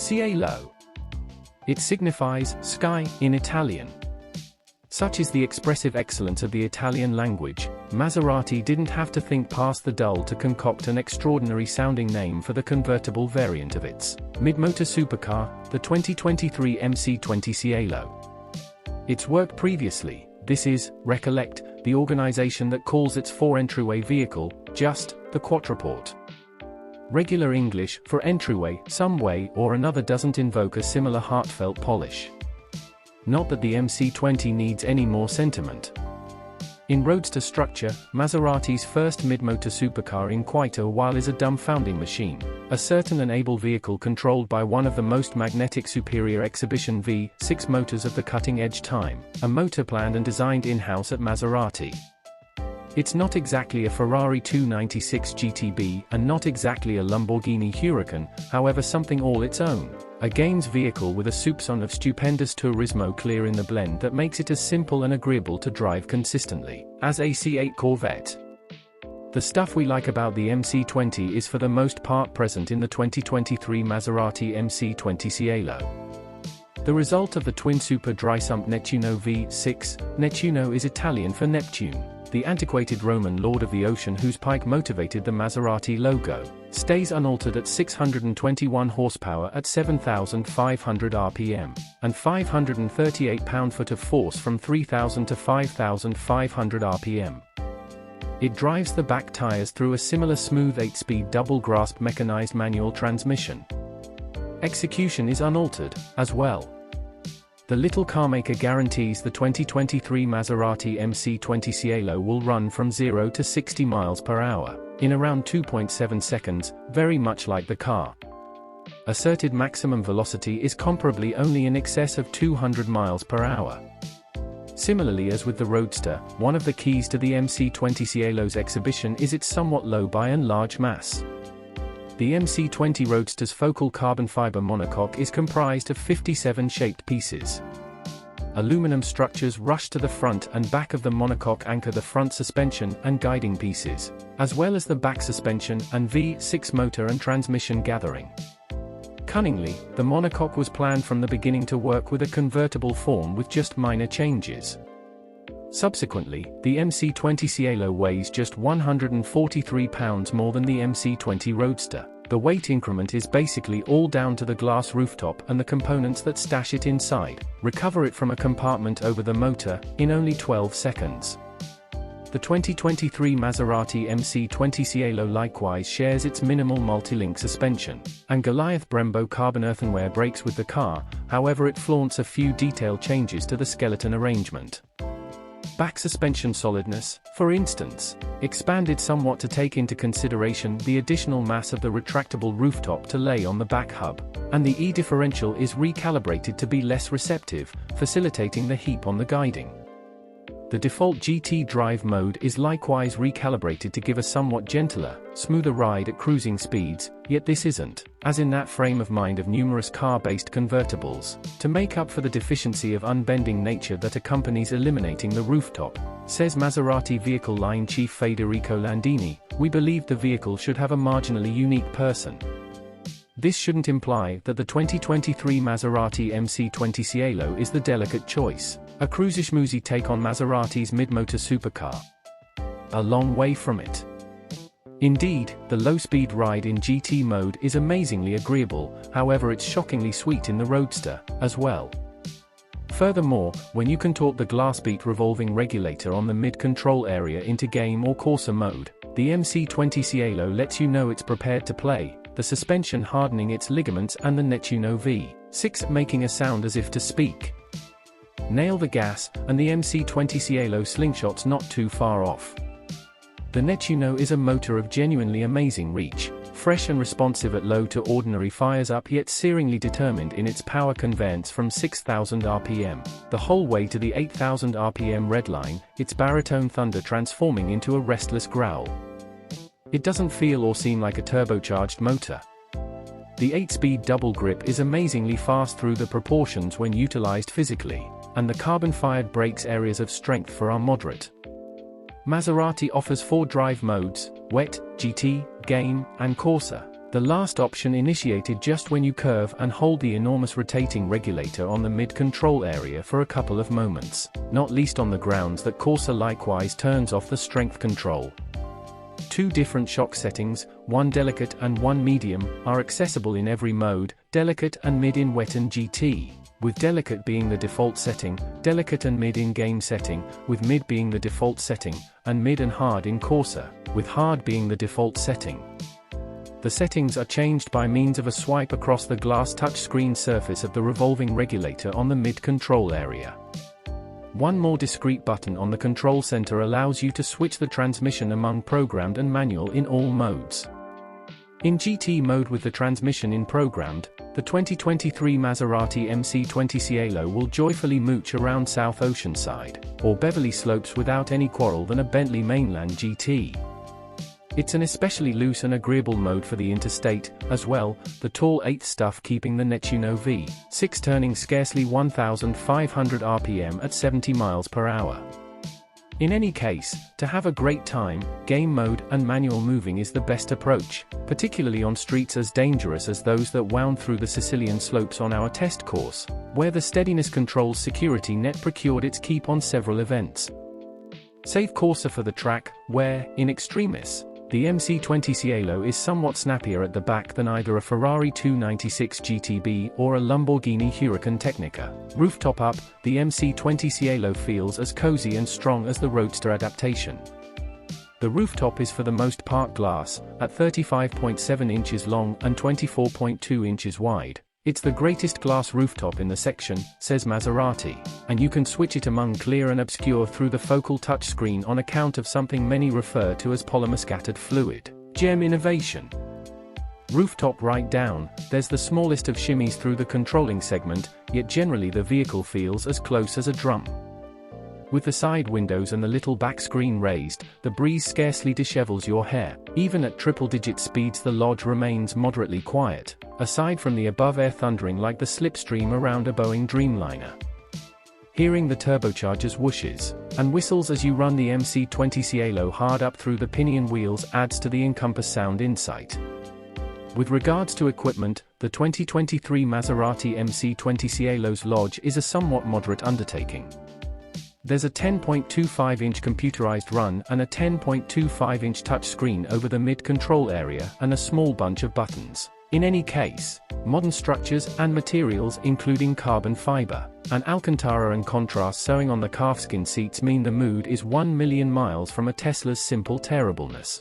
Cielo. It signifies sky in Italian. Such is the expressive excellence of the Italian language, Maserati didn't have to think past the dull to concoct an extraordinary-sounding name for the convertible variant of its mid-motor supercar, the 2023 MC20 Cielo. It's worked previously. This is, recollect, the organization that calls its four-entryway vehicle, just, the quattruport. Regular English for entryway, some way or another doesn't invoke a similar heartfelt polish. Not that the MC20 needs any more sentiment. In roadster structure, Maserati's first mid-motor supercar in quite a while is a dumbfounding machine, a certain and able vehicle controlled by one of the most magnetic superior exhibition V6 motors of the cutting-edge time, a motor planned and designed in-house at Maserati. It's not exactly a Ferrari 296 GTB and not exactly a Lamborghini Huracan, however something all its own. A games vehicle with a soupçon of stupendous turismo clear in the blend that makes it as simple and agreeable to drive consistently as a C8 Corvette. The stuff we like about the MC20 is for the most part present in the 2023 Maserati MC20 Cielo. The result of the twin-super dry-sump Nettuno V6, Nettuno is Italian for Neptune, the antiquated Roman lord of the ocean whose pike motivated the Maserati logo, stays unaltered at 621 horsepower at 7,500 RPM, and 538 pound-foot of force from 3,000 to 5,500 RPM. It drives the back tires through a similar smooth 8-speed double-grasp mechanized manual transmission. Execution is unaltered, as well. The little carmaker guarantees the 2023 Maserati MC20 Cielo will run from 0 to 60 miles per hour, in around 2.7 seconds, very much like the car. Asserted maximum velocity is comparably only in excess of 200 miles per hour. Similarly as with the Roadster, one of the keys to the MC20 Cielo's exhibition is its somewhat low by and large mass. The MC20 Roadster's focal carbon fiber monocoque is comprised of 57 shaped pieces. Aluminum structures rush to the front and back of the monocoque anchor the front suspension and guiding pieces, as well as the back suspension and V6 motor and transmission gathering. Cunningly, the monocoque was planned from the beginning to work with a convertible form with just minor changes. Subsequently, the MC20 Cielo weighs just 143 pounds more than the MC20 Roadster. The weight increment is basically all down to the glass rooftop and the components that stash it inside, recover it from a compartment over the motor, in only 12 seconds. The 2023 Maserati MC20 Cielo likewise shares its minimal multi-link suspension and Goliath Brembo carbon earthenware brakes with the car, however it flaunts a few detail changes to the skeleton arrangement. Back suspension solidness, for instance, expanded somewhat to take into consideration the additional mass of the retractable rooftop to lay on the back hub, and the E-differential is recalibrated to be less receptive, facilitating the heap on the guiding. The default GT drive mode is likewise recalibrated to give a somewhat gentler, smoother ride at cruising speeds, yet this isn't, as in that frame of mind of numerous car-based convertibles, to make up for the deficiency of unbending nature that accompanies eliminating the rooftop, says Maserati vehicle line chief Federico Landini. We believe the vehicle should have a marginally unique person. This shouldn't imply that the 2023 Maserati MC20 Cielo is the delicate choice, a cruisy-schmoozy take on Maserati's mid-motor supercar. A long way from it. Indeed, the low-speed ride in GT mode is amazingly agreeable, however it's shockingly sweet in the Roadster, as well. Furthermore, when you contort the glass-beat revolving regulator on the mid-control area into game or Corsa mode, the MC20 Cielo lets you know it's prepared to play, the suspension hardening its ligaments and the Nettuno V6 making a sound as if to speak. Nail the gas, and the MC20 Cielo slingshot's not too far off. The Nettuno is a motor of genuinely amazing reach, fresh and responsive at low to ordinary fires up yet searingly determined in its power conveyance from 6,000 RPM, the whole way to the 8,000 RPM redline, its baritone thunder transforming into a restless growl. It doesn't feel or seem like a turbocharged motor. The 8-speed double grip is amazingly fast through the proportions when utilized physically, and the carbon-fired brakes areas of strength for are moderate. Maserati offers 4 drive modes, Wet, GT, Game, and Corsa. The last option initiated just when you curve and hold the enormous rotating regulator on the mid-control area for a couple of moments, not least on the grounds that Corsa likewise turns off the strength control. Two different shock settings, one delicate and one medium, are accessible in every mode, delicate and mid in wet and GT, with delicate being the default setting, delicate and mid in game setting, with mid being the default setting, and mid and hard in Corsa, with hard being the default setting. The settings are changed by means of a swipe across the glass touchscreen surface of the revolving regulator on the mid-control area. One more discrete button on the control center allows you to switch the transmission among programmed and manual in all modes. In GT mode with the transmission in programmed, the 2023 Maserati MC20 Cielo will joyfully mooch around South Oceanside, or Beverly Slopes without any quarrel than a Bentley Mainland GT. It's an especially loose and agreeable mode for the interstate, as well, the tall 8th stuff keeping the Nettuno V6 turning scarcely 1,500 RPM at 70 miles per hour. In any case, to have a great time, game mode and manual moving is the best approach, particularly on streets as dangerous as those that wound through the Sicilian slopes on our test course, where the Steadiness Control's security net procured its keep on several events. Save Corsa for the track, where, in extremis, the MC20 Cielo is somewhat snappier at the back than either a Ferrari 296 GTB or a Lamborghini Huracan Tecnica. Rooftop up, the MC20 Cielo feels as cozy and strong as the Roadster adaptation. The rooftop is for the most part glass, at 35.7 inches long and 24.2 inches wide. It's the greatest glass rooftop in the section, says Maserati, and you can switch it among clear and obscure through the focal touchscreen on account of something many refer to as polymer scattered fluid. Gem innovation. Rooftop right down, there's the smallest of shimmies through the controlling segment, yet generally the vehicle feels as close as a drum. With the side windows and the little back screen raised, the breeze scarcely dishevels your hair. Even at triple-digit speeds the lodge remains moderately quiet, aside from the above-air thundering like the slipstream around a Boeing Dreamliner. Hearing the turbocharger's whooshes and whistles as you run the MC20 Cielo hard up through the pinion wheels adds to the Encompass sound insight. With regards to equipment, the 2023 Maserati MC20 Cielo's lodge is a somewhat moderate undertaking. There's a 10.25-inch computerized run and a 10.25-inch touchscreen over the mid-control area and a small bunch of buttons. In any case, modern structures and materials including carbon fiber and Alcantara and contrast sewing on the calfskin seats mean the mood is 1,000,000 miles from a Tesla's simple terribleness.